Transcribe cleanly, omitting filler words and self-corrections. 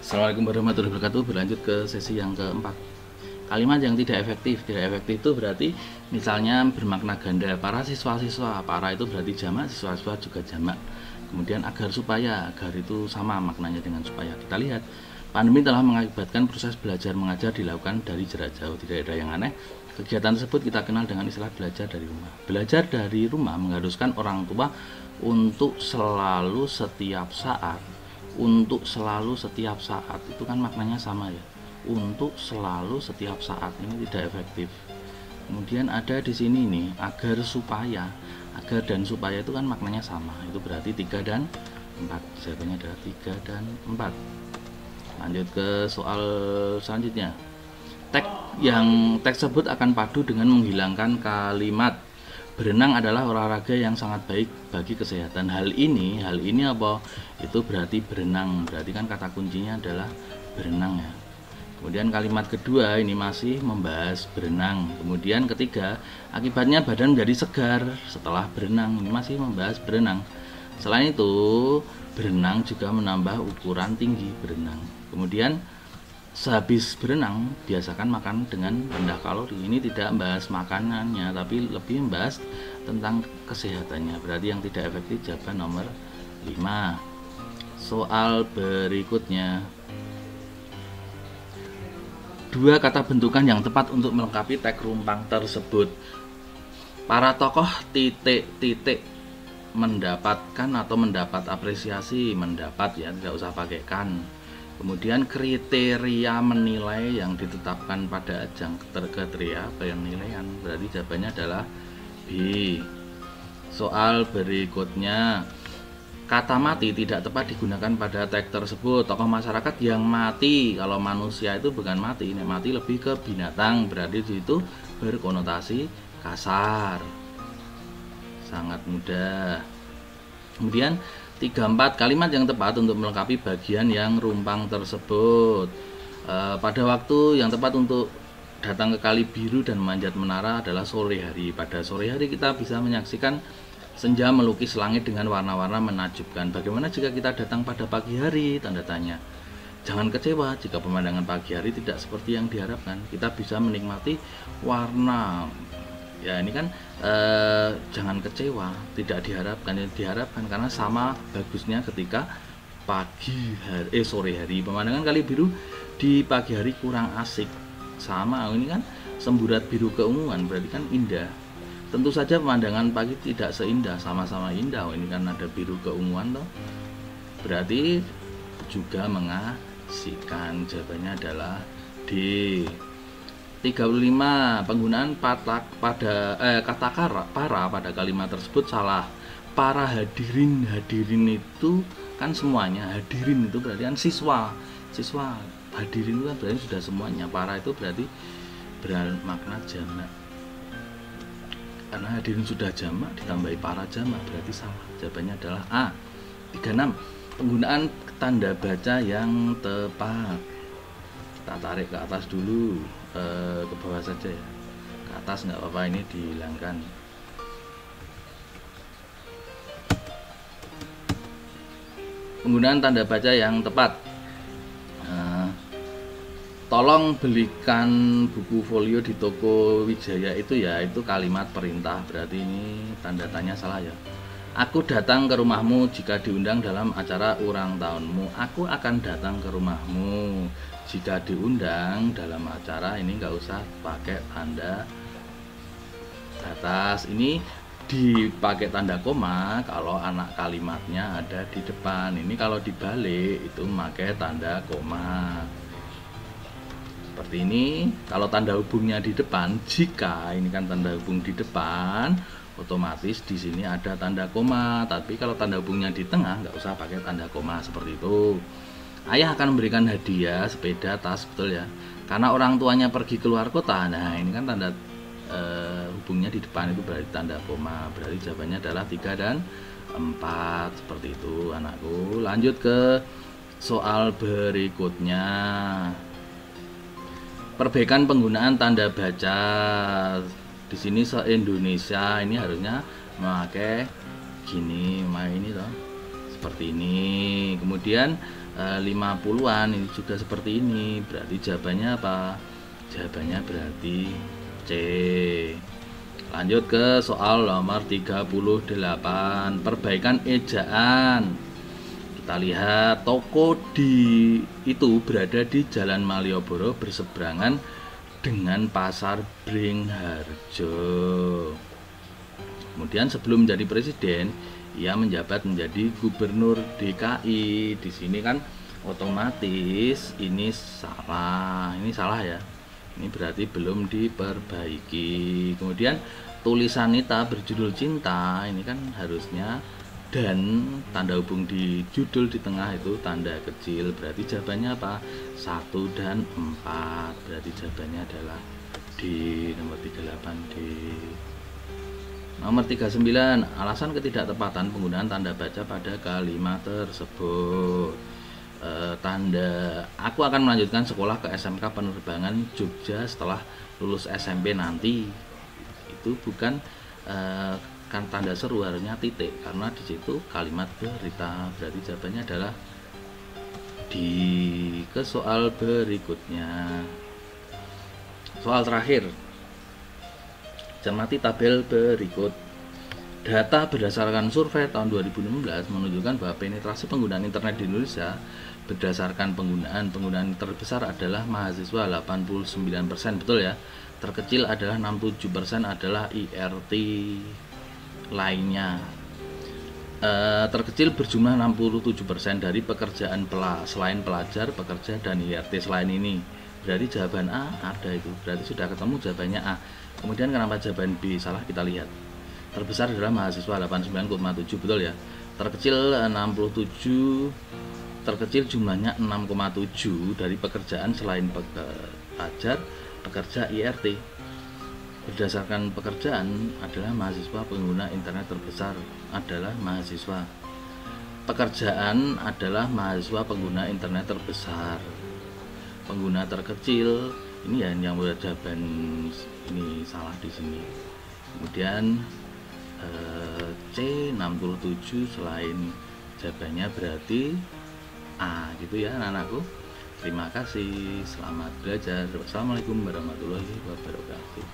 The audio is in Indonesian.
Assalamualaikum warahmatullahi wabarakatuh. Berlanjut ke sesi yang keempat. Kalimat yang tidak efektif. Tidak efektif itu berarti misalnya bermakna ganda. Para siswa-siswa, para itu berarti jamak, siswa-siswa juga jamak. Kemudian agar supaya, agar itu sama maknanya dengan supaya. Kita lihat, pandemi telah mengakibatkan proses belajar mengajar dilakukan dari jarak jauh. Tidak ada yang aneh. Kegiatan tersebut kita kenal dengan istilah belajar dari rumah. Belajar dari rumah mengharuskan orang tua untuk selalu setiap saat. Untuk selalu setiap saat itu kan maknanya sama ya. Untuk selalu setiap saat ini tidak efektif. Kemudian ada di sini nih agar supaya. Agar dan supaya itu kan maknanya sama. Itu berarti 3 dan 4. Jawabannya adalah 3 dan 4. Lanjut ke soal selanjutnya. Teks tersebut akan padu dengan menghilangkan kalimat berenang adalah olahraga yang sangat baik bagi kesehatan. Hal ini apa? Itu berarti berenang. Berarti kan kata kuncinya adalah berenang ya. Kemudian kalimat kedua ini masih membahas berenang. Kemudian ketiga, akibatnya badan menjadi segar setelah berenang. Ini masih membahas berenang. Selain itu, berenang juga menambah ukuran tinggi berenang. Kemudian sehabis berenang biasakan makan dengan rendah kalori. Ini tidak membahas makanannya tapi lebih membahas tentang kesehatannya. Berarti yang tidak efektif jawaban nomor 5. Soal berikutnya, 2 kata bentukan yang tepat untuk melengkapi teks rumpang tersebut. Para tokoh titik-titik mendapatkan atau mendapat apresiasi. Mendapat ya, tidak usah pakai kan. Kemudian kriteria menilai yang ditetapkan pada ajang kriteria penilaian, berarti jawabannya adalah B. Soal berikutnya, kata mati tidak tepat digunakan pada teks tersebut. Tokoh masyarakat yang mati, kalau manusia itu bukan mati, ini mati lebih ke binatang, berarti itu berkonotasi kasar. Sangat mudah. Kemudian 3-4 kalimat yang tepat untuk melengkapi bagian yang rumpang tersebut. Pada waktu yang tepat untuk datang ke Kali Biru dan memanjat menara adalah sore hari. Pada sore hari kita bisa menyaksikan senja melukis langit dengan warna-warna menakjubkan. Bagaimana jika kita datang pada pagi hari? Tanda tanya. Jangan kecewa jika pemandangan pagi hari tidak seperti yang diharapkan. Kita bisa menikmati warna. Ya ini kan jangan kecewa, tidak diharapkan karena sama bagusnya ketika sore hari. Pemandangan Kali Biru di pagi hari kurang asik. Sama ini kan semburat biru keunguan, berarti kan indah. Tentu saja pemandangan pagi tidak seindah, sama-sama indah. Ini kan ada biru keunguan toh. Berarti juga mengasihkan. Jawabannya adalah D. 35. Penggunaan kata para pada kalimat tersebut salah. Para hadirin itu kan semuanya. Hadirin itu berarti kan siswa. Hadirin itu kan berarti sudah semuanya. Para itu berarti bermakna jamak. Karena hadirin sudah jamak ditambahi para jamak berarti salah. Jawabannya adalah A. 36. Penggunaan tanda baca yang tepat. Kita tarik ke atas dulu. Ke bawah saja ya, ke atas nggak apa-apa, ini dihilangkan. Penggunaan tanda baca yang tepat. Tolong belikan buku folio di toko Wijaya itu ya, itu kalimat perintah, berarti ini tanda tanya salah ya. Aku datang ke rumahmu jika diundang dalam acara ulang tahunmu. Aku akan datang ke rumahmu jika diundang dalam acara. Ini nggak usah pakai tanda atas. Ini dipakai tanda koma kalau anak kalimatnya ada di depan. Ini kalau dibalik itu pakai tanda koma. Seperti ini. Kalau tanda hubungnya di depan, jika ini kan tanda hubung di depan, otomatis di sini ada tanda koma. Tapi kalau tanda hubungnya di tengah nggak usah pakai tanda koma seperti itu. Ayah akan memberikan hadiah sepeda tas, betul ya, karena orang tuanya pergi keluar kota. Nah ini kan tanda hubungnya di depan itu berarti tanda koma. Berarti jawabannya adalah 3 dan 4. Seperti itu anakku. Lanjut ke soal berikutnya. Perbaikan penggunaan tanda baca. Di sini se-Indonesia ini harusnya memakai gini, ini toh seperti ini. Kemudian 50-an ini juga seperti ini, berarti jawabannya apa? Jawabannya berarti C. Lanjut ke soal nomor 38, perbaikan ejaan. Kita lihat toko itu berada di Jalan Malioboro berseberangan dengan Pasar Bringharjo. Kemudian sebelum menjadi presiden, ia menjabat menjadi gubernur DKI. Di sini kan otomatis ini salah ya. Ini berarti belum diperbaiki. Kemudian tulisan Nita berjudul cinta, ini kan harusnya dan tanda hubung di judul di tengah itu tanda kecil, berarti jawabannya apa? 1 dan 4, berarti jawabannya adalah D, nomor 38 D. Nomor 39, alasan ketidaktepatan penggunaan tanda baca pada kalimat tersebut. Aku akan melanjutkan sekolah ke SMK Penerbangan Jogja setelah lulus SMP nanti. Itu bukan kan tanda seru, harusnya titik, karena di situ kalimat berita, berarti jawabannya adalah di ke soal berikutnya. Soal terakhir, cermati tabel berikut. Data berdasarkan survei tahun 2016 menunjukkan bahwa penetrasi penggunaan internet di Indonesia berdasarkan penggunaan terbesar adalah mahasiswa 89%, betul ya. Terkecil adalah 67% adalah IRT lainnya. Terkecil berjumlah 67% dari pekerjaan selain pelajar, pekerja, dan IRT selain ini. Berarti jawaban A ada itu, berarti sudah ketemu jawabannya A. Kemudian kenapa jawaban B salah, kita lihat. Terbesar adalah mahasiswa 89,7, betul ya. Terkecil 67, terkecil jumlahnya 6,7 dari pekerjaan selain pelajar, pekerja, IRT. Berdasarkan pekerjaan adalah mahasiswa pengguna internet terbesar adalah mahasiswa. Pekerjaan adalah mahasiswa pengguna internet terbesar. Pengguna terkecil ini ya yang buat jawaban ini salah di sini. Kemudian C 67 selain jawabannya berarti A gitu ya anak-anakku. Terima kasih, selamat belajar. Wassalamualaikum warahmatullahi wabarakatuh.